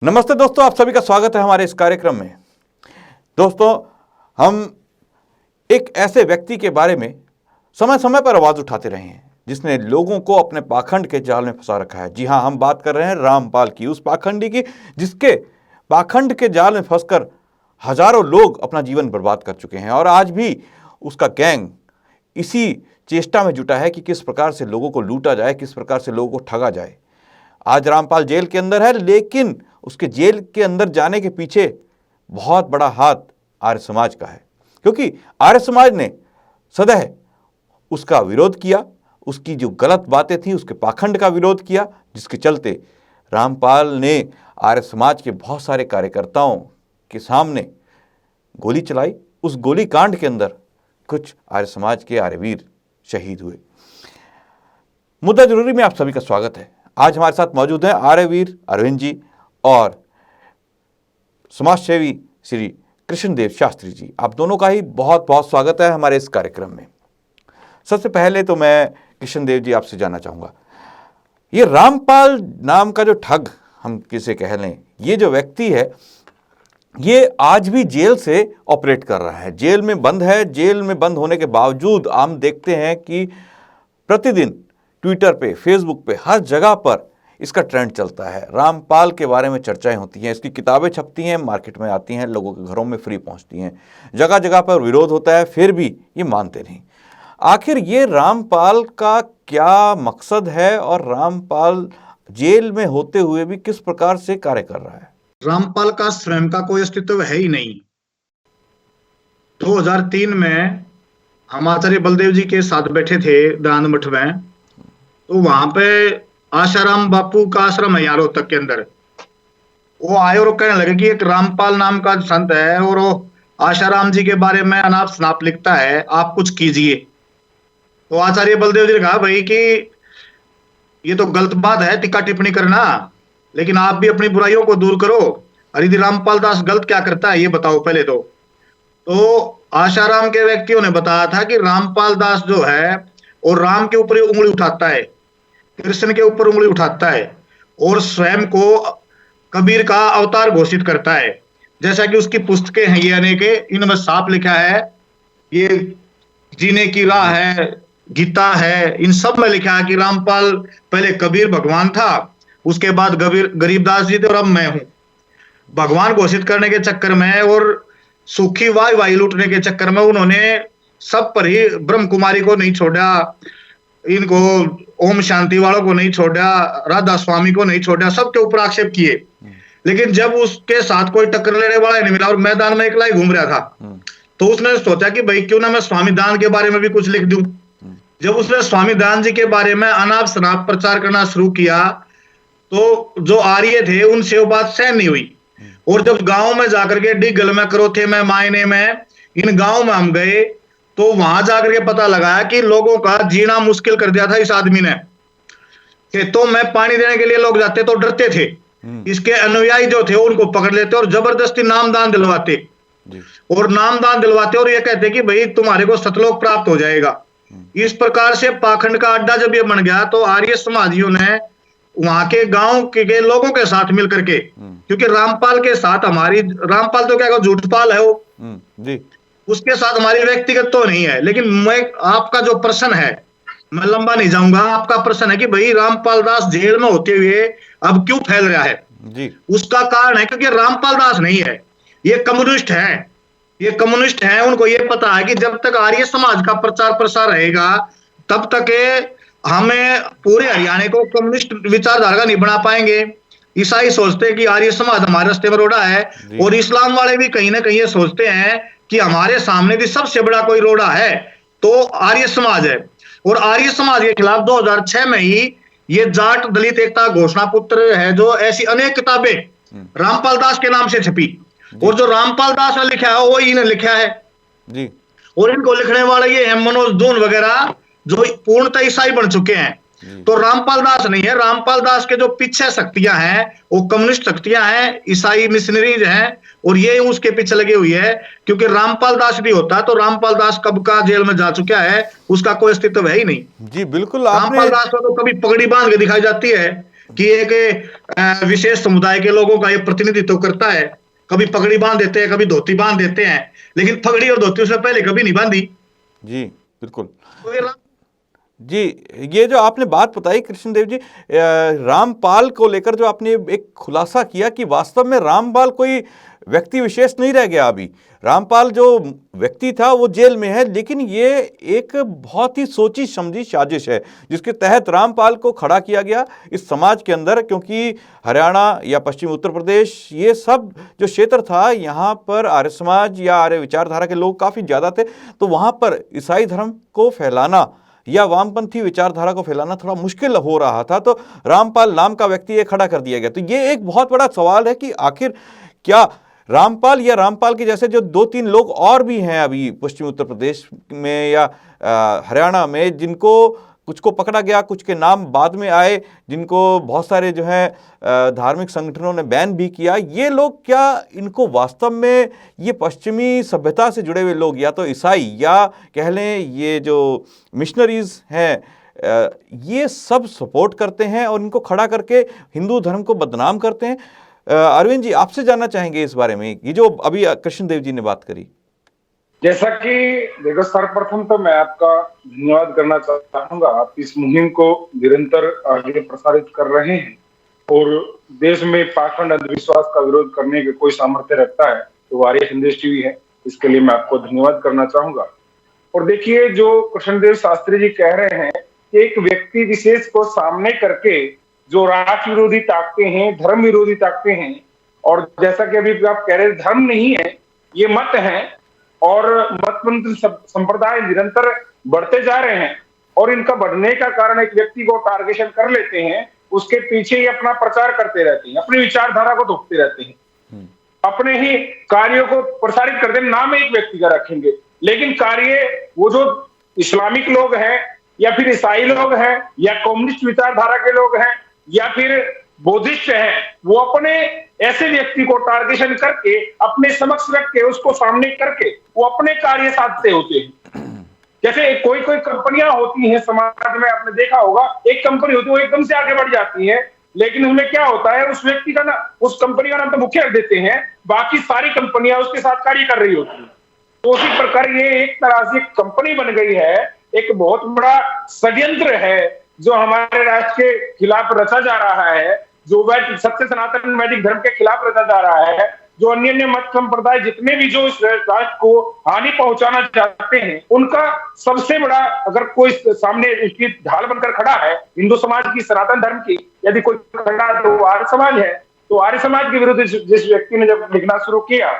नमस्ते दोस्तों, आप सभी का स्वागत है हमारे इस कार्यक्रम में। दोस्तों, हम एक ऐसे व्यक्ति के बारे में समय समय पर आवाज उठाते रहे हैं जिसने लोगों को अपने पाखंड के जाल में फंसा रखा है। जी हां, हम बात कर रहे हैं रामपाल की, उस पाखंडी की जिसके पाखंड के जाल में फंसकर हजारों लोग अपना जीवन बर्बाद कर चुके हैं और आज भी उसका गैंग इसी चेष्टा में जुटा है कि किस प्रकार से लोगों को लूटा जाए, किस प्रकार से लोगों को ठगा जाए। आज रामपाल जेल के अंदर है, लेकिन उसके जेल के अंदर जाने के पीछे बहुत बड़ा हाथ आर्य समाज का है, क्योंकि आर्य समाज ने सदैव उसका विरोध किया, उसकी जो गलत बातें थी उसके पाखंड का विरोध किया, जिसके चलते रामपाल ने आर्य समाज के बहुत सारे कार्यकर्ताओं के सामने गोली चलाई। उस गोली कांड के अंदर कुछ आर्य समाज के आर्यवीर शहीद हुए। मुद्दा जरूरी में आप सभी का स्वागत है। आज हमारे साथ मौजूद हैं आर्यवीर अरविंद जी और समाजसेवी श्री कृष्णदेव शास्त्री जी। आप दोनों का ही बहुत बहुत स्वागत है हमारे इस कार्यक्रम में। सबसे पहले तो मैं कृष्णदेव जी आपसे जानना चाहूँगा, ये रामपाल नाम का जो ठग हम किसे कह लें, ये जो व्यक्ति है ये आज भी जेल से ऑपरेट कर रहा है, जेल में बंद है। जेल में बंद होने के बावजूद हम देखते हैं कि प्रतिदिन ट्विटर पे, फेसबुक पे, हर जगह पर इसका ट्रेंड चलता है। रामपाल के बारे में चर्चाएं होती हैं, इसकी किताबें छपती हैं, मार्केट में आती हैं, लोगों के घरों में फ्री पहुंचती हैं, जगह जगह पर विरोध होता है, फिर भी ये मानते नहीं। आखिर ये रामपाल का क्या मकसद है और रामपाल जेल में होते हुए भी किस प्रकार से कार्य कर रहा है? रामपाल का स्वयं का कोई अस्तित्व है ही नहीं। 2003 में हम आचार्य बलदेव जी के साथ बैठे थे दान मठ में, तो वहां पे आशाराम बापू का आश्रम है यहाँ रोहतक के अंदर। वो आए और कहने लगे कि एक रामपाल नाम का संत है और वो आशाराम जी के बारे में अनाप शनाप लिखता है, आप कुछ कीजिए। तो आचार्य बलदेव जी ने कहा, भाई कि ये तो गलत बात है टीका टिप्पणी करना, लेकिन आप भी अपनी बुराइयों को दूर करो। अरे रामपाल दास गलत क्या करता है ये बताओ पहले तो आशाराम के व्यक्तियों ने बताया था कि रामपाल दास जो है और राम के ऊपर उंगली उठाता है, कृष्ण के ऊपर उंगली उठाता है और स्वयं को कबीर का अवतार घोषित करता है। जैसा कि उसकी पुस्तकें हैं ये अनेक, इनमें साफ लिखा है, ये जीने की राह है, गीता है, इन सब में लिखा है कि रामपाल पहले कबीर भगवान था, उसके बाद गरीबदास जी थे और अब मैं हूं। भगवान घोषित करने के चक्कर में और सूखी वाई लूटने के चक्कर में उन्होंने सब पर ही ब्रह्म कुमारी को नहीं छोड़ा, इनको ओम शांति वालों को नहीं छोड़ा, राधा स्वामी को नहीं छोड़ा, सबके ऊपर आक्षेप किए। लेकिन जब उसके साथ कोई टक्कर लेने वाला नहीं मिला और मैदान में अकेला ही घूम रहा था, तो उसने सोचा कि भाई क्यों ना मैं स्वामी दान के बारे में भी कुछ लिख दूं। जब उसने स्वामी दान जी के बारे में अनाप शनाप प्रचार करना शुरू किया तो जो आर्य थे उनसे वो बात सहन नहीं हुई। और जब गांव में जाकर के डिगल में, करोथे में, मायने में, इन गांव में हम गए तो वहां जाकर के पता लगाया कि लोगों का जीना मुश्किल कर दिया था इस आदमी ने। खेतों में पानी देने के लिए लोग जाते तो डरते थे, इसके अनुयायी जो थे उनको पकड़ लेते और जबरदस्ती नामदान दिलवाते और ये कहते कि भाई तुम्हारे को सतलोक प्राप्त हो जाएगा। इस प्रकार से पाखंड का अड्डा जब ये बन गया तो आर्य समाजियों ने वहां के गांव के लोगों के साथ मिलकर के, क्योंकि रामपाल के साथ हमारी, रामपाल तो क्या झूठपाल है वो जी, उसके साथ हमारी व्यक्तिगत तो नहीं है, लेकिन मैं आपका जो प्रश्न है, मैं लंबा नहीं जाऊंगा, आपका प्रश्न है कि भाई रामपाल दास जेल में होते हुए अब क्यों फैल रहा है जी। उसका कारण है क्योंकि रामपाल दास नहीं है, ये कम्युनिस्ट है, ये कम्युनिस्ट हैं। उनको ये पता है कि जब तक आर्य समाज का प्रचार प्रसार रहेगा तब तक हमें पूरे हरियाणा को कम्युनिस्ट विचारधारा का नहीं बना पाएंगे। ईसाई सोचते हैं कि आर्य समाज हमारे रास्ते में रोड़ा है और इस्लाम वाले भी कहीं ना कहीं ये सोचते हैं कि हमारे सामने भी सबसे बड़ा कोई रोड़ा है तो आर्य समाज है। और आर्य समाज के खिलाफ 2006 में ही ये जाट दलित एकता घोषणा पत्र है, जो ऐसी अनेक किताबें रामपाल दास के नाम से छपी और जो रामपाल दास ने लिखा है वो इन्हें लिखा है जी। और इनको लिखने वाले ये हैं मनोज दून वगैरह जो पूर्णतः ईसाई बन चुके हैं। तो रामपाल दास नहीं है, रामपाल दास के जो पीछे शक्तियां हैं वो कम्युनिस्ट शक्तियां हैं, ईसाई मिशनरीज हैं और ये उसके पीछे लगी हुई है। क्योंकि रामपाल दास भी होता तो रामपाल दास कब का जेल में जा चुका है, उसका कोई अस्तित्व है ही नहीं। जी बिल्कुल, रामपाल दास को तो कभी पगड़ी बांध के दिखाई जाती है, कि एक विशेष समुदाय के लोगों का ये प्रतिनिधित्व करता है। कभी पगड़ी बांध देते हैं, कभी धोती बांध देते हैं, लेकिन पगड़ी और धोती उससे पहले कभी नहीं बांधी। जी बिल्कुल। तो ये जी, ये जो आपने बात बताई कृष्णदेव जी, रामपाल को लेकर जो आपने एक खुलासा किया कि वास्तव में रामपाल कोई व्यक्ति विशेष नहीं रह गया। अभी रामपाल जो व्यक्ति था वो जेल में है, लेकिन ये एक बहुत ही सोची समझी साजिश है जिसके तहत रामपाल को खड़ा किया गया इस समाज के अंदर, क्योंकि हरियाणा या पश्चिमी उत्तर प्रदेश ये सब जो क्षेत्र था, यहाँ पर आर्य समाज या आर्य विचारधारा के लोग काफ़ी ज़्यादा थे, तो वहाँ पर ईसाई धर्म को फैलाना या वामपंथी विचारधारा को फैलाना थोड़ा मुश्किल हो रहा था। तो रामपाल नाम का व्यक्ति ये खड़ा कर दिया गया। तो ये एक बहुत बड़ा सवाल है कि आखिर क्या रामपाल या रामपाल के जैसे जो 2-3 लोग और भी हैं अभी पश्चिमी उत्तर प्रदेश में या हरियाणा में, जिनको कुछ को पकड़ा गया, कुछ के नाम बाद में आए, जिनको बहुत सारे जो है धार्मिक संगठनों ने बैन भी किया, ये लोग क्या इनको वास्तव में ये पश्चिमी सभ्यता से जुड़े हुए लोग या तो ईसाई या कह लें ये जो मिशनरीज हैं, ये सब सपोर्ट करते हैं और इनको खड़ा करके हिंदू धर्म को बदनाम करते हैं? अरविंद जी, आपसे जानना चाहेंगे इस बारे में, ये जो अभी कृष्णदेव जी ने बात करी। जैसा कि देखो, सर्वप्रथम तो मैं आपका धन्यवाद करना चाहूंगा। आप इस मुहिम को निरंतर आगे प्रसारित कर रहे हैं और देश में पाखंड अंधविश्वास का विरोध करने के कोई सामर्थ्य रखता है तो आर्य संदेश टीवी है। इसके लिए मैं आपको धन्यवाद करना चाहूंगा। और देखिए, जो कृष्णदेव शास्त्री जी कह रहे हैं कि एक व्यक्ति विशेष को सामने करके जो राष्ट्र विरोधी ताकतें हैं, धर्म विरोधी ताकतें हैं, और जैसा कि अभी आप कह रहे, धर्म नहीं है, ये मत है और मतपंथ संप्रदाय निरंतर बढ़ते जा रहे हैं और इनका बढ़ने का कारण एक व्यक्ति को टारगेशन कर लेते हैं, उसके पीछे ही अपना प्रचार करते रहते हैं, अपनी विचारधारा को थोपते रहते हैं, अपने ही कार्यों को प्रसारित करते हैं। नाम एक व्यक्ति का रखेंगे, लेकिन कार्य वो जो इस्लामिक लोग हैं या फिर ईसाई लोग हैं या कम्युनिस्ट विचारधारा के लोग हैं या फिर बुद्धिस्ट हैं, वो अपने ऐसे व्यक्ति को टारगेशन करके अपने समक्ष रख के उसको सामने करके वो अपने कार्य साधते होते हैं। जैसे कोई कोई कंपनियां होती हैं समाज में, आपने देखा होगा, एक कंपनी होती है वो एकदम से आगे बढ़ जाती है, लेकिन उसमें क्या होता है, उस व्यक्ति का ना, उस कंपनी का नाम तो मुख्य रख देते हैं, बाकी सारी कंपनियां उसके साथ कार्य कर रही होती है। तो उसी प्रकार ये एक तरह से कंपनी बन गई है, एक बहुत बड़ा षड्यंत्र है जो हमारे राष्ट्र के खिलाफ रचा जा रहा है, जो सत्य सनातन वैदिक धर्म के खिलाफ रचा जा रहा है, जो अन्य अन्य मत संप्रदाय जितने भी जो इस राष्ट्र को हानि पहुंचाना चाहते हैं, उनका सबसे बड़ा अगर कोई सामने इसकी ढाल बनकर खड़ा है हिंदू समाज की, सनातन धर्म की, यदि कोई खड़ा है तो आर्य समाज है। तो आर्य समाज के विरुद्ध जिस व्यक्ति ने जब लिखना शुरू किया,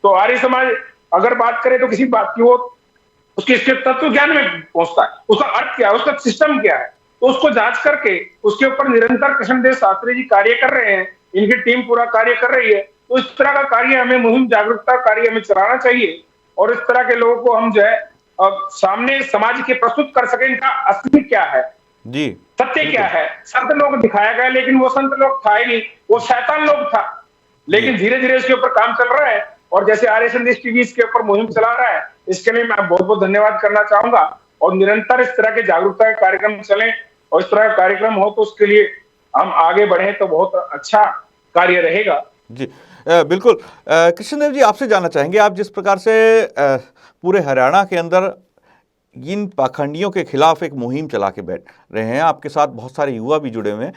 तो आर्य समाज अगर बात करें तो किसी बात की वो उसके तत्व ज्ञान में पहुंचता है, उसका अर्थ क्या है, उसका सिस्टम क्या है, तो उसको जांच करके उसके ऊपर निरंतर कृष्णदेव शास्त्री जी कार्य कर रहे हैं, इनकी टीम पूरा कार्य कर रही है। तो इस तरह का कार्य हमें, मुहिम जागरूकता कार्य हमें चलाना चाहिए और इस तरह के लोगों को हम जो है सामने समाज के प्रस्तुत कर सके, इनका असली क्या है जी, सत्य क्या है। संत लोग दिखाया गया, लेकिन वो संत लोग था ही नहीं, वो शैतान लोग था। लेकिन धीरे धीरे इसके ऊपर काम चल रहा है और जैसे आर्य संदेश टीवी इसके ऊपर मुहिम चला रहा है, इसके लिए मैं बहुत बहुत धन्यवाद करना चाहूंगा। और निरंतर इस तरह के जागरूकता के कार्यक्रम चलें और इस तरह का कार्यक्रम हो तो उसके लिए हम आगे बढ़े तो बहुत अच्छा कार्य रहेगा। जी बिल्कुल। कृष्णदेव जी, आपसे जानना चाहेंगे, आप जिस प्रकार से पूरे हरियाणा के अंदर इन पाखंडियों के खिलाफ एक मुहिम चला के बैठ रहे हैं, आपके साथ बहुत सारे युवा भी जुड़े हुए हैं,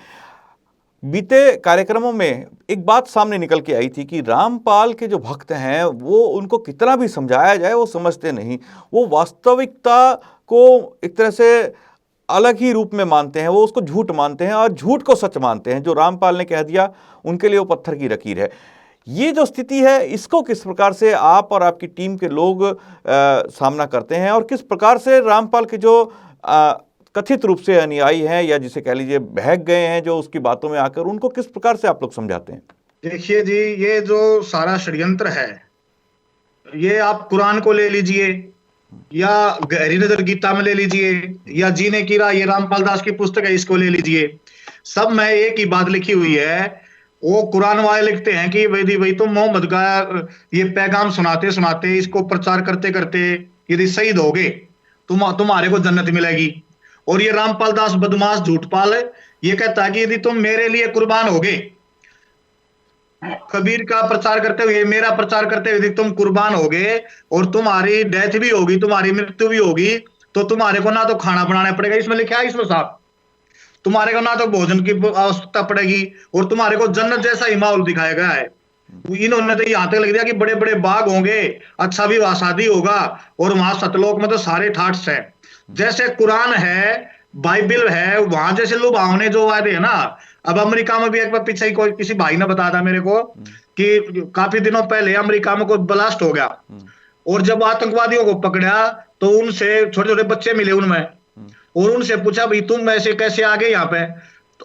बीते कार्यक्रमों में एक बात सामने निकल के आई थी कि रामपाल के जो भक्त हैं वो, उनको कितना भी समझाया जाए वो समझते नहीं, वो वास्तविकता को एक तरह से अलग ही रूप में मानते हैं, वो उसको झूठ मानते हैं और झूठ को सच मानते हैं। जो रामपाल ने कह दिया उनके लिए वो पत्थर की लकीर है। ये जो स्थिति है, इसको किस प्रकार से आप और आपकी टीम के लोग सामना करते हैं और किस प्रकार से रामपाल के जो कथित रूप से अनुयायी हैं या जिसे कह लीजिए बहक गए हैं जो उसकी बातों में आकर, उनको किस प्रकार से आप लोग समझाते हैं? देखिए जी, ये जो सारा षड्यंत्र है, ये आप कुरान को ले लीजिए या गहरी नजर गीता में ले लीजिए या जीने की राह, ये रामपाल दास की पुस्तक है, इसको ले लीजिए, सब में एक ही बात लिखी हुई है। वो कुरान वाले लिखते हैं कि भाई तुम मोहम्मद का ये पैगाम सुनाते सुनाते, इसको प्रचार करते करते यदि शहीद हो गए तुम्हारे को जन्नत मिलेगी। और ये रामपाल दास बदमाश झूठपाल ये कहता है कि यदि तुम मेरे लिए कुर्बान होगे, कबीर का प्रचार करते हुए, मेरा प्रचार करते हुए यदि तुम कुर्बान होगे और तुम्हारी डेथ भी होगी, तुम्हारी मृत्यु भी होगी, तो तुम्हारे को ना तो खाना बनाना पड़ेगा, इसमें लिखा है इसमें साहब, तुम्हारे को ना तो भोजन की आवश्यकता पड़ेगी, और तुम्हारे को जन्नत जैसा ही माहौल दिखाया गया है। इन्होंने तो यहां तक लिख दिया कि बड़े बड़े बाग होंगे, अच्छा विवाह शादी होगा, और वहां सतलोक में तो सारे ठाट्स है। जैसे कुरान है, बाइबल है, वहां जैसे लुभावने जो वादे है ना। अब अमेरिका में भी एक बार पीछे ही कोई किसी भाई ने बताया था मेरे को कि काफी दिनों पहले अमेरिका में कोई ब्लास्ट हो गया, और जब आतंकवादियों को पकड़ा तो उनसे छोटे छोटे बच्चे मिले उनमें, और उनसे पूछा भाई तुम ऐसे कैसे आ गए यहाँ पे,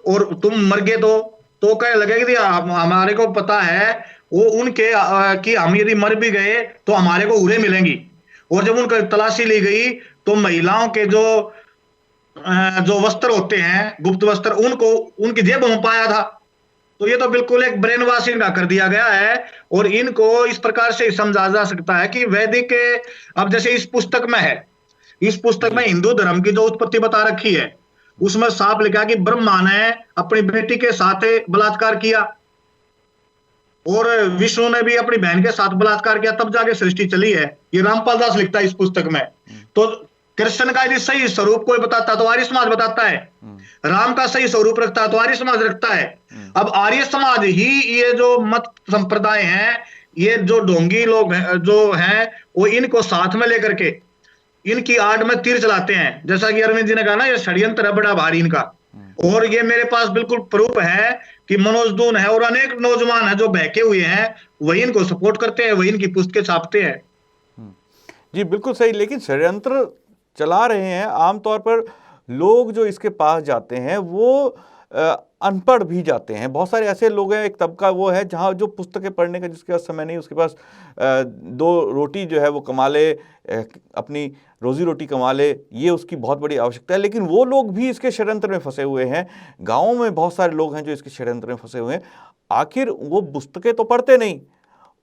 और तुम मर गए तो कहने लगे कि हमारे को पता है वो उनके कि हम यदि मर भी गए तो हमारे को उरे मिलेंगी। और जब उनका तलाशी ली गई तो महिलाओं के जो वस्त्र होते हैं, गुप्त वस्त्र, उनको उनकी जेब में पाया था। तो ये तो बिल्कुल एक ब्रेन वॉश इनका कर दिया गया है, और इनको इस प्रकार से समझा जा सकता है कि वैदिक, अब जैसे इस पुस्तक में है, इस पुस्तक में हिंदू धर्म की जो उत्पत्ति बता रखी है, उसमें साफ लिखा कि ब्रह्मा ने अपनी बेटी के साथ बलात्कार किया, और विष्णु ने भी अपनी बहन के साथ बलात्कार किया, तब जाके सृष्टि चली है। ये रामपाल दास लिखता है इस पुस्तक में। तो कृष्ण का यदि सही स्वरूप कोई बताता तो आर्य समाज बताता है, राम का सही स्वरूप रखता है तो आर्य समाज रखता है। अब आर्य समाज ही ये जो मत संप्रदाय हैं, ये जो ढोंगी लोग जो हैं, वो इनको साथ में लेकर के इनकी आड़ में तीर चलाते हैं। जैसा कि अरविंद जी ने कहा ना, ये षड्यंत्र है बड़ा भारी इनका। और ये मेरे पास बिल्कुल प्रूफ है कि मनोज दून है और अनेक नौजवान है जो बहके हुए हैं, वही इनको सपोर्ट करते हैं, वही इनकी पुस्तकें छापते हैं। जी बिल्कुल सही। लेकिन षड्यंत्र चला रहे हैं, आमतौर पर लोग जो इसके पास जाते हैं वो अनपढ़ भी जाते हैं। बहुत सारे ऐसे लोग हैं, एक तबका वो है जहाँ जो पुस्तकें पढ़ने का जिसके पास समय नहीं, उसके पास दो रोटी जो है वो कमा ले, अपनी रोजी रोटी कमा ले, ये उसकी बहुत बड़ी आवश्यकता है। लेकिन वो लोग भी इसके षड्यंत्र में फंसे हुए हैं। गाँवों में बहुत सारे लोग हैं जो इसके षड्यंत्र में फंसे हुए हैं। आखिर वो पुस्तकें तो पढ़ते नहीं,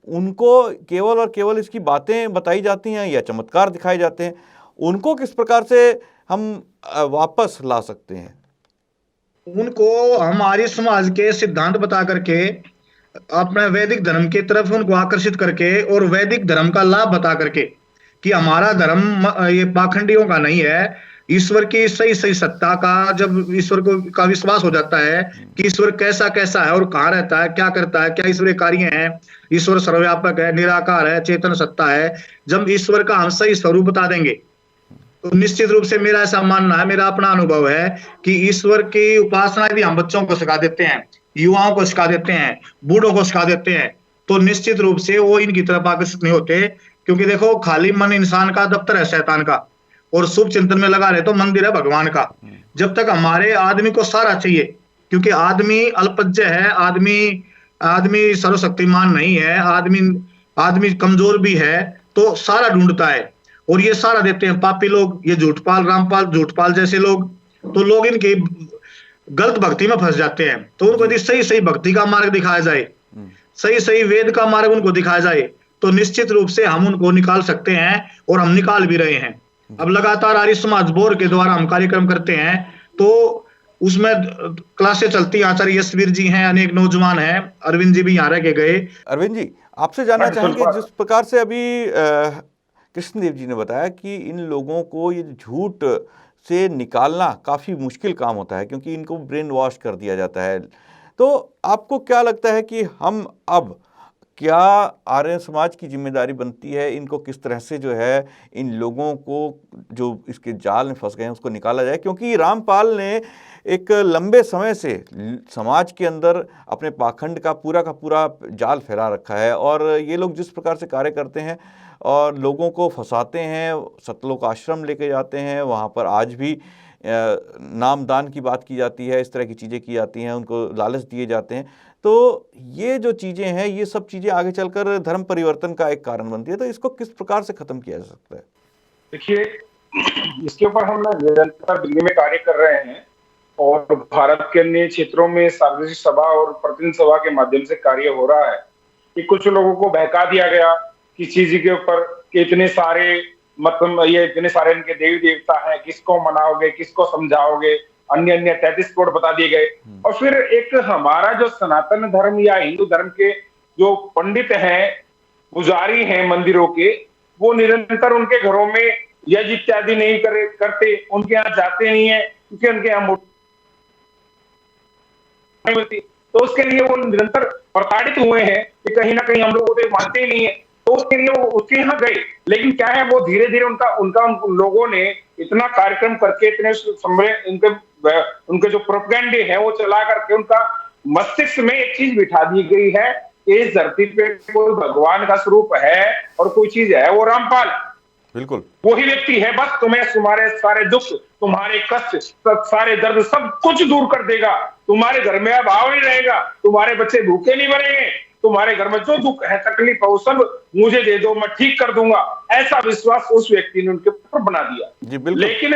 उनको केवल और केवल इसकी बातें बताई जाती हैं या चमत्कार दिखाए जाते हैं। उनको किस प्रकार से हम वापस ला सकते हैं? उनको हमारे समाज के सिद्धांत बता करके, अपने वैदिक धर्म की तरफ उनको आकर्षित करके, और वैदिक धर्म का लाभ बता करके कि हमारा धर्म ये पाखंडियों का नहीं है। ईश्वर की सही सही सत्ता का, जब ईश्वर को का विश्वास हो जाता है कि ईश्वर कैसा कैसा है और कहाँ रहता है, क्या करता है, क्या ईश्वरीय कार्य है, ईश्वर सर्वव्यापक है, निराकार है, चेतन सत्ता है, जब ईश्वर का हम सही स्वरूप बता देंगे तो निश्चित रूप से मेरा ऐसा मानना है, मेरा अपना अनुभव है कि ईश्वर की उपासना यदि हम बच्चों को सिखा देते हैं, युवाओं को सिखा देते हैं, बूढ़ों को सिखा देते हैं, तो निश्चित रूप से वो इनकी तरफ आकर्षित नहीं होते। क्योंकि देखो, खाली मन इंसान का दफ्तर है शैतान का, और शुभ चिंतन में लगा रहे तो मंदिर है भगवान का। जब तक हमारे आदमी को सारा चाहिए, क्योंकि आदमी अल्पज्य है, आदमी सर्वशक्तिमान नहीं है, आदमी कमजोर भी है, तो सारा ढूंढता है, और ये सारा देते हैं पापी लोग, ये झूठपाल, रामपाल, झूठपाल जैसे लोग। तो लोग इनकी गलत भक्ति में फंस जाते हैं। तो उनको यदि सही सही भक्ति का मार्ग दिखाया जाए, सही सही वेद का मार्ग उनको दिखाया जाए, तो निश्चित रूप से हम उनको निकाल सकते हैं, और हम निकाल भी रहे हैं। अब लगातार आर्य समाज बोर के द्वारा हम कार्यक्रम करते हैं, तो उसमें क्लासें चलती हैं। आचार्य यशवीर जी हैं, अनेक नौजवान हैं, अरविंद जी भी यहाँ रह के गए। अरविंद जी, आपसे जानना चाहेंगे, जिस प्रकार से अभी कृष्णदेव जी ने बताया कि इन लोगों को ये झूठ से निकालना काफ़ी मुश्किल काम होता है, क्योंकि इनको ब्रेन वॉश कर दिया जाता है। तो आपको क्या लगता है कि हम अब क्या आर्य समाज की जिम्मेदारी बनती है, इनको किस तरह से जो है इन लोगों को जो इसके जाल में फंस गए हैं उसको निकाला जाए? क्योंकि रामपाल ने एक लंबे समय से समाज के अंदर अपने पाखंड का पूरा जाल फैला रखा है, और ये लोग जिस प्रकार से कार्य करते हैं और लोगों को फंसाते हैं, सतलोक आश्रम लेके जाते हैं, वहाँ पर आज भी नामदान की बात की जाती है, इस तरह की चीज़ें की जाती हैं, उनको लालच दिए जाते हैं। तो ये जो चीज़ें हैं, ये सब चीज़ें आगे चलकर धर्म परिवर्तन का एक कारण बनती है। तो इसको किस प्रकार से ख़त्म किया जा सकता है? देखिए, इसके ऊपर हम निरंतर दिल्ली में कार्य कर रहे हैं, और भारत के अन्य क्षेत्रों में सार्वजनिक सभा और प्रतिनिधि सभा के माध्यम से कार्य हो रहा है कि कुछ लोगों को बहका दिया गया किसी चीज के ऊपर कि इतने सारे मतलब ये इतने सारे इनके देवी देवता हैं, किसको मनाओगे, किसको समझाओगे, अन्य अन्य 33 करोड़ बता दिए गए। और फिर एक हमारा जो सनातन धर्म या हिंदू धर्म के जो पंडित हैं, पुजारी हैं मंदिरों के, वो निरंतर उनके घरों में यज्ञ इत्यादि नहीं करते, उनके यहाँ जाते नहीं है, क्योंकि उनके यहाँ मिलती, तो उसके लिए वो निरंतर प्रताड़ित हुए हैं कि कहीं ना कहीं हम लोग उसे मानते ही नहीं है, तो उसके लिए वो उसके यहाँ गए। लेकिन क्या है, वो धीरे धीरे उन लोगों ने इतना कार्यक्रम करके, इतने उनके जो प्रोपेगेंडे हैं वो चला करके उनका मस्तिष्क में एक चीज बिठा दी गई है कि इस धरती पे कोई भगवान का स्वरूप है और कोई चीज है, वो रामपाल, बिल्कुल वही व्यक्ति है, बस तुम्हें तुम्हारे सारे दुख, तुम्हारे कष्ट, सारे दर्द सब कुछ दूर कर देगा, तुम्हारे घर में अभाव नहीं रहेगा, तुम्हारे बच्चे भूखे नहीं मरेंगे, तुम्हारे घर में जो दुख है, तकलीफ है, वो सब मुझे दे दो, मैं ठीक कर दूंगा। ऐसा विश्वास उस व्यक्ति ने उनके ऊपर बना दिया जी, बिल्कुल। लेकिन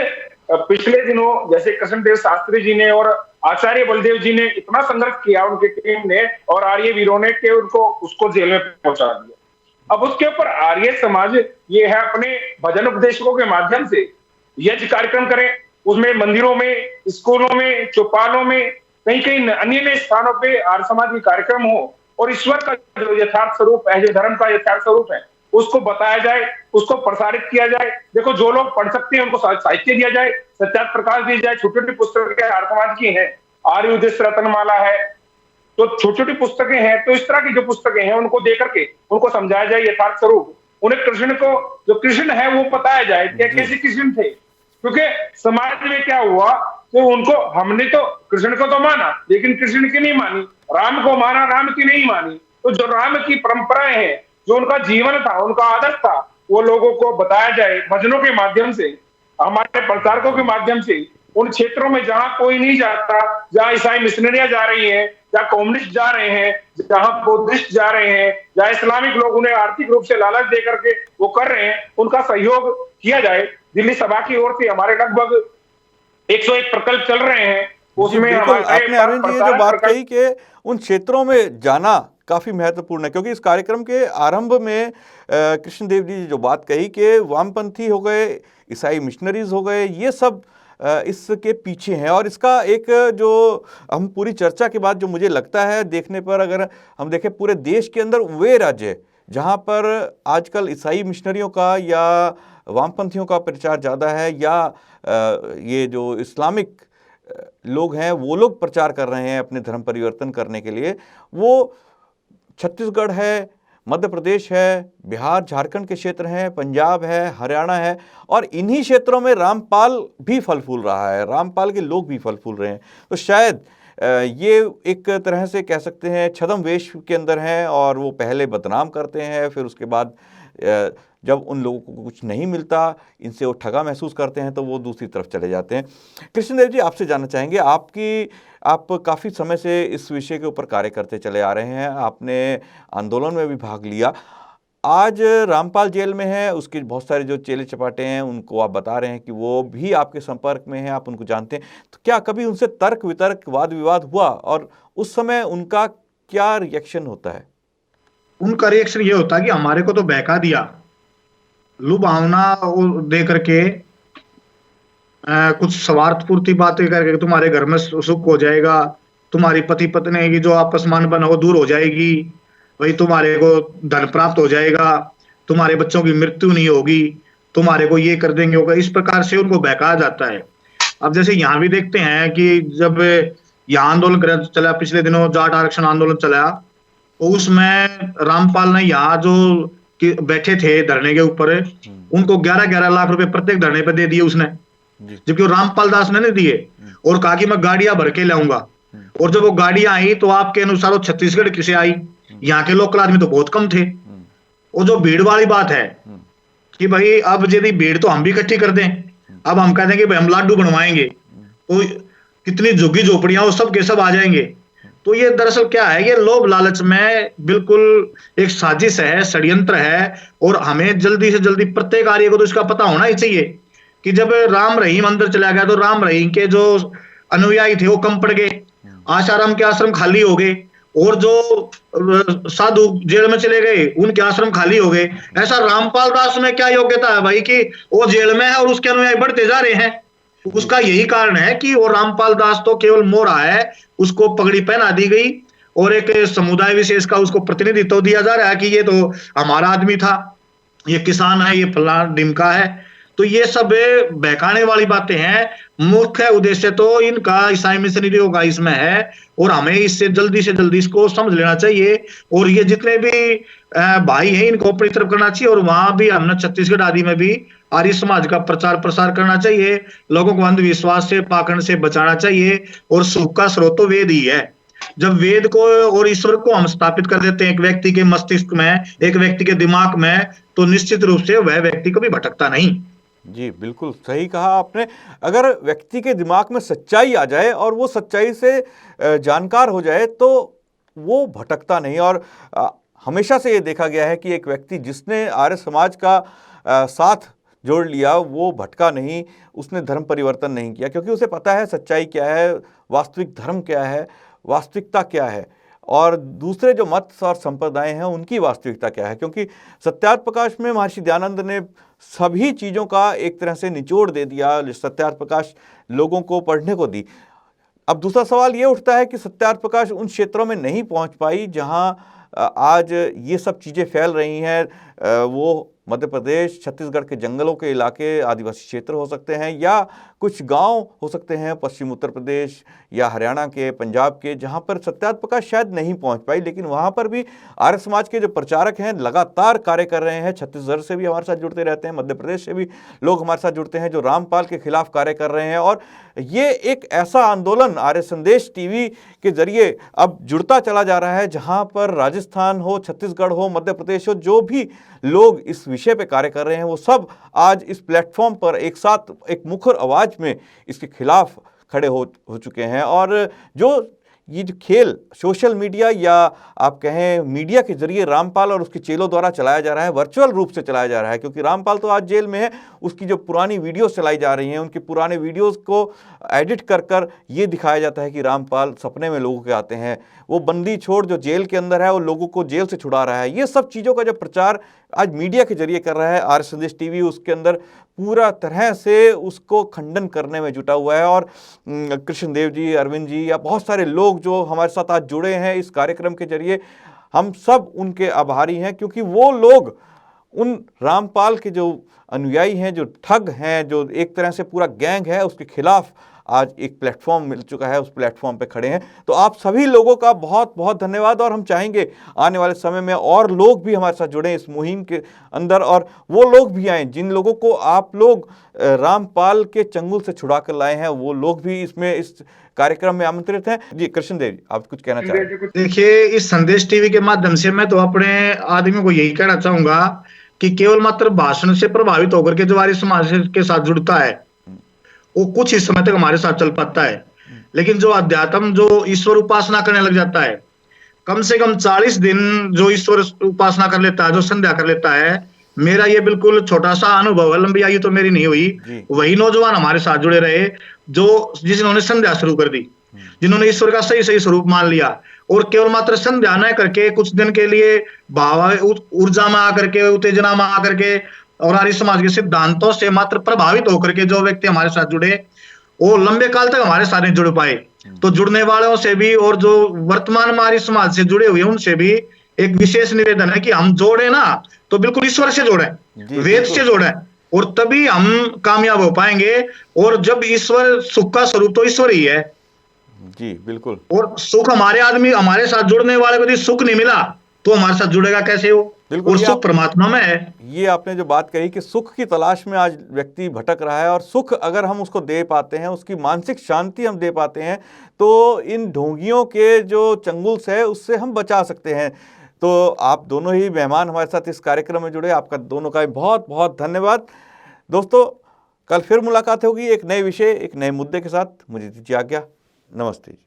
पिछले दिनों जैसे कृष्णदेव शास्त्री जी ने और आचार्य बलदेव जी ने इतना संघर्ष किया, उनके टीम ने और आर्य वीरों ने, कि उसको जेल में पहुंचा दिया। अब उसके ऊपर आर्य समाज ये है अपने भजन उपदेशकों के माध्यम से यज्ञ कार्यक्रम करें, उसमें मंदिरों में, स्कूलों में, चौपालों में, कहीं कहीं अन्य स्थानों पे आर्य समाज के कार्यक्रम हो और ईश्वर का जो यथार्थ स्वरूप है, जो धर्म का यथार्थ स्वरूप है, उसको बताया जाए, उसको प्रसारित किया जाए। देखो, जो लोग पढ़ सकते हैं उनको साहित्य दिया जाए, सत्यार्थ प्रकाश दी जाए, छोटी छोटी पुस्तकें आर्य समाज की हैं, आर्य उद्देश्य रत्नमाला है, तो छोटी छोटी पुस्तकें हैं, तो इस तरह की जो पुस्तकें हैं उनको दे करके उनको समझाया जाए यथार्थ स्वरूप, उन्हें कृष्ण को, जो कृष्ण है वो बताया जाए कि कैसे कृष्ण थे। क्योंकि समाज में क्या हुआ, तो उनको, हमने तो कृष्ण को तो माना लेकिन कृष्ण की नहीं मानी, राम को माना, राम की नहीं मानी। तो जो राम की परंपराएं हैं, जो उनका जीवन था, उनका आदर्श था, वो लोगों को बताया जाए भजनों के माध्यम से, हमारे प्रचारकों के माध्यम से। उन क्षेत्रों में जहां कोई नहीं जाता, जहां ईसाई मिशनरियां जा रही हैं, जहां कम्युनिस्ट जा रहे हैं, जहां बुद्धिस्ट जा रहे हैं, जहां इस्लामिक लोग उन्हें आर्थिक रूप से लालच दे करके वो कर रहे हैं, उनका सहयोग किया जाए। दिल्ली सभा की ओर से हमारे लगभग 101 प्रकल्प चल रहे हैं, उसमें आपने अरविंद जी जो बात कही कि उन क्षेत्रों में जाना काफी महत्वपूर्ण है, क्योंकि इस कार्यक्रम के आरंभ में कृष्णदेव जी जो बात कही कि वामपंथी हो गए, ईसाई मिशनरीज हो गए, ये सब इसके पीछे हैं। और इसका एक जो हम पूरी चर्चा के बाद जो मुझे लगता है देखने पर, अगर हम देखें पूरे देश के अंदर वे राज्य जहाँ पर आजकल ईसाई मिशनरियों का या वामपंथियों का प्रचार ज़्यादा है, या ये जो इस्लामिक लोग हैं वो लोग प्रचार कर रहे हैं अपने धर्म परिवर्तन करने के लिए, वो छत्तीसगढ़ है, मध्य प्रदेश है, बिहार झारखंड के क्षेत्र हैं, पंजाब है, हरियाणा है, और इन्हीं क्षेत्रों में रामपाल भी फल फूल रहा है, रामपाल के लोग भी फल फूल रहे हैं। तो शायद ये एक तरह से कह सकते हैं छद्म वेश के अंदर हैं, और वो पहले बदनाम करते हैं, फिर उसके बाद जब उन लोगों को कुछ नहीं मिलता, इनसे वो ठगा महसूस करते हैं, तो वो दूसरी तरफ चले जाते हैं। कृष्णदेव जी, आपसे जानना चाहेंगे, आप काफ़ी समय से इस विषय के ऊपर कार्य करते चले आ रहे हैं, आपने आंदोलन में भी भाग लिया, आज रामपाल जेल में है, उसके बहुत सारे जो चेले चपाटे हैं उनको आप बता रहे हैं कि वो भी आपके संपर्क में हैं, आप उनको जानते हैं, तो क्या कभी उनसे तर्क वितर्क, वाद विवाद हुआ, और उस समय उनका क्या रिएक्शन होता है? उनका रिएक्शन ये होता है कि हमारे को तो बहका दिया, लुभावना दे करके, कुछ स्वार्थपूर्ति बातें करके, तुम्हारे घर में सुख हो जाएगा, तुम्हारी पति पत्नी की जो आपस में अनबन हो दूर हो जाएगी, भाई तुम्हारे को धन प्राप्त हो जाएगा, तुम्हारे बच्चों की मृत्यु नहीं होगी, तुम्हारे को ये कर देंगे होगा, इस प्रकार से उनको बहकाया जाता है। अब जैसे यहाँ भी देखते हैं कि जब यहाँ आंदोलन चला, पिछले दिनों जाट आरक्षण आंदोलन चला, तो उसमें रामपाल ने यहाँ जो बैठे थे धरने के ऊपर, उनको 11-11 लाख रुपए प्रत्येक धरने पे दे दिए उसने, जबकि रामपाल दास ने नहीं दिए, और कहा कि मैं गाड़ियां भर के लाऊंगा। और जब वो गाड़ियां आई तो आपके अनुसार वो छत्तीसगढ़ किसे आई? यहाँ के लोकल आदमी तो बहुत कम थे। और जो भीड़ वाली बात है कि भाई अब यदि भीड़ तो हम भी इकट्ठी कर दें, अब हम कह देंगे भाई हम लाडू बनवाएंगे, तो कितनी झुग्गी झोपड़ियां वो सब के सब आ जाएंगे। तो ये दरअसल क्या है, ये लोभ लालच में बिल्कुल एक साजिश है, षड्यंत्र है। और हमें जल्दी से जल्दी प्रत्येक आर्य को तो इसका पता होना ही चाहिए कि जब राम रहीम अंदर चला गया तो राम रहीम के जो अनुयायी थे वो कम पड़ गए, आशाराम के आश्रम खाली हो गए, और जो साधु जेल में चले गए उनके आश्रम खाली हो गए। ऐसा रामपाल दास में क्या योग्यता है भाई कि वो जेल में है और उसके अनुयायी बढ़ते जा रहे हैं? उसका यही कारण है कि वो रामपाल दास तो केवल मोरा है, उसको पगड़ी पहना दी गई और एक समुदाय विशेष का उसको प्रतिनिधित्व दिया जा रहा है कि ये तो हमारा आदमी था, ये किसान है, ये फला डिमका है। तो ये सब बहकाने वाली बातें हैं। मुख्य उद्देश्य तो इनका ईसाई मिशनरी होगा इसमें है, और हमें इससे से जल्दी इसको समझ लेना चाहिए। और ये जितने भी भाई हैं इनको अपनी तरफ करना चाहिए, और वहां भी हमने छत्तीसगढ़ आदि में भी आर्य समाज का प्रचार प्रसार करना चाहिए। लोगों को अंधविश्वास से पाखंड से बचाना चाहिए, और सुख का स्रोत तो वेद ही है। जब वेद को और ईश्वर को हम स्थापित कर देते हैं एक व्यक्ति के मस्तिष्क में, एक व्यक्ति के दिमाग में, तो निश्चित रूप से वह व्यक्ति कभी भटकता नहीं। जी बिल्कुल सही कहा आपने। अगर व्यक्ति के दिमाग में सच्चाई आ जाए और वो सच्चाई से जानकार हो जाए तो वो भटकता नहीं। और हमेशा से ये देखा गया है कि एक व्यक्ति जिसने आर्य समाज का साथ जोड़ लिया वो भटका नहीं, उसने धर्म परिवर्तन नहीं किया, क्योंकि उसे पता है सच्चाई क्या है, वास्तविक धर्म क्या है, वास्तविकता क्या है, और दूसरे जो मत और संप्रदाय हैं उनकी वास्तविकता क्या है। क्योंकि सत्यार्थ प्रकाश में महर्षि दयानंद ने सभी चीज़ों का एक तरह से निचोड़ दे दिया, सत्यार्थ प्रकाश लोगों को पढ़ने को दी। अब दूसरा सवाल ये उठता है कि सत्यार्थ प्रकाश उन क्षेत्रों में नहीं पहुंच पाई जहां आज ये सब चीज़ें फैल रही हैं। वो मध्य प्रदेश, छत्तीसगढ़ के जंगलों के इलाके, आदिवासी क्षेत्र हो सकते हैं, या कुछ गांव हो सकते हैं पश्चिम उत्तर प्रदेश या हरियाणा के, पंजाब के, जहां पर सत्यार्थ प्रकाश शायद नहीं पहुंच पाई। लेकिन वहां पर भी आर्य समाज के जो प्रचारक हैं लगातार कार्य कर रहे हैं। छत्तीसगढ़ से भी हमारे साथ जुड़ते रहते हैं, मध्य प्रदेश से भी लोग हमारे साथ जुड़ते हैं जो रामपाल के खिलाफ कार्य कर रहे हैं। और ये एक ऐसा आंदोलन आर्य संदेश टीवी के जरिए अब जुड़ता चला जा रहा है, जहां पर राजस्थान हो, छत्तीसगढ़ हो, मध्य प्रदेश हो, जो भी लोग इस विषय पे कार्य कर रहे हैं वो सब आज इस प्लेटफॉर्म पर एक साथ एक मुखर आवाज में इसके खिलाफ खड़े हो चुके हैं। और जो ये जो खेल सोशल मीडिया या आप कहें मीडिया के जरिए रामपाल और उसके चेलों द्वारा चलाया जा रहा है, वर्चुअल रूप से चलाया जा रहा है, क्योंकि रामपाल तो आज जेल में है, उसकी जो पुरानी वीडियोस चलाई जा रही हैं, उनके पुराने वीडियोस को एडिट कर कर ये दिखाया जाता है कि रामपाल सपने में लोगों के आते हैं, वो बंदी छोड़ जो जेल के अंदर है वो लोगों को जेल से छुड़ा रहा है। ये सब चीज़ों का जो प्रचार आज मीडिया के जरिए कर रहा है आर्य संदेश टीवी, उसके अंदर पूरा तरह से उसको खंडन करने में जुटा हुआ है। और कृष्णदेव जी, अरविंद जी या बहुत सारे लोग जो हमारे साथ आज जुड़े हैं इस कार्यक्रम के जरिए, हम सब उनके आभारी हैं, क्योंकि वो लोग उन रामपाल के जो अनुयायी हैं, जो ठग हैं, जो एक तरह से पूरा गैंग है, उसके खिलाफ आज एक प्लेटफॉर्म मिल चुका है, उस प्लेटफॉर्म पे खड़े हैं। तो आप सभी लोगों का बहुत बहुत धन्यवाद। और हम चाहेंगे आने वाले समय में और लोग भी हमारे साथ जुड़ें इस मुहिम के अंदर, और वो लोग भी आएँ जिन लोगों को आप लोग रामपाल के चंगुल से छुड़ा कर लाए हैं, वो लोग भी इसमें इस कार्यक्रम में आमंत्रित हैं। जी कृष्णदेव जी, आप कुछ कहना चाह रहे हैं? देखिए, इस संदेश टीवी के माध्यम से मैं तो अपने आदमियों को यही कहना चाहूंगा कि केवल मात्र भाषण से प्रभावित होकर के जो आर्य समाज के साथ जुड़ता है वो कुछ ही समय तक हमारे साथ चल पाता है, लेकिन जो अध्यात्म, जो ईश्वर उपासना करने लग जाता है, कम से कम 40 दिन जो ईश्वर उपासना कर लेता है, जो संध्या कर लेता है, मेरा ये बिल्कुल छोटा सा अनुभव है, लंबी आयु तो मेरी नहीं हुई, वही नौजवान हमारे साथ जुड़े रहे जो जिन्होंने संध्या शुरू कर दी, जिन्होंने ईश्वर का सही सही स्वरूप मान लिया, और केवल मात्र संध्या न करके कुछ दिन के लिए भाव ऊर्जा में आकर के, उत्तेजना में आकर के और आर्य समाज के सिद्धांतों से मात्र प्रभावित होकर के जो व्यक्ति हमारे साथ जुड़े वो लंबे काल तक हमारे साथ नहीं जुड़ पाए। तो जुड़ने वालों से भी और जो वर्तमान में आर्य समाज से जुड़े हुए उनसे भी एक विशेष निवेदन है कि हम जोड़े ना तो बिल्कुल ईश्वर से जोड़े, वेद से जोड़े, और तभी हम कामयाब हो पाएंगे। और जब ईश्वर, सुख का स्वरूप तो ईश्वर ही है। जी बिल्कुल। और सुख हमारे साथ जुड़ने वाले को यदि सुख नहीं मिला तो हमारे साथ जुड़ेगा कैसे हो? और सुख परमात्मा में है। ये आपने जो बात कही कि सुख की तलाश में आज व्यक्ति भटक रहा है, और सुख अगर हम उसको दे पाते हैं, उसकी मानसिक शांति हम दे पाते हैं, तो इन ढोंगियों के जो चंगुल से है उससे हम बचा सकते हैं। तो आप दोनों ही मेहमान हमारे साथ इस कार्यक्रम में जुड़े, आपका दोनों का बहुत बहुत धन्यवाद। दोस्तों, कल फिर मुलाकात होगी एक नए विषय, एक नए मुद्दे के साथ। मुझे दीजिए आज्ञा। नमस्ते।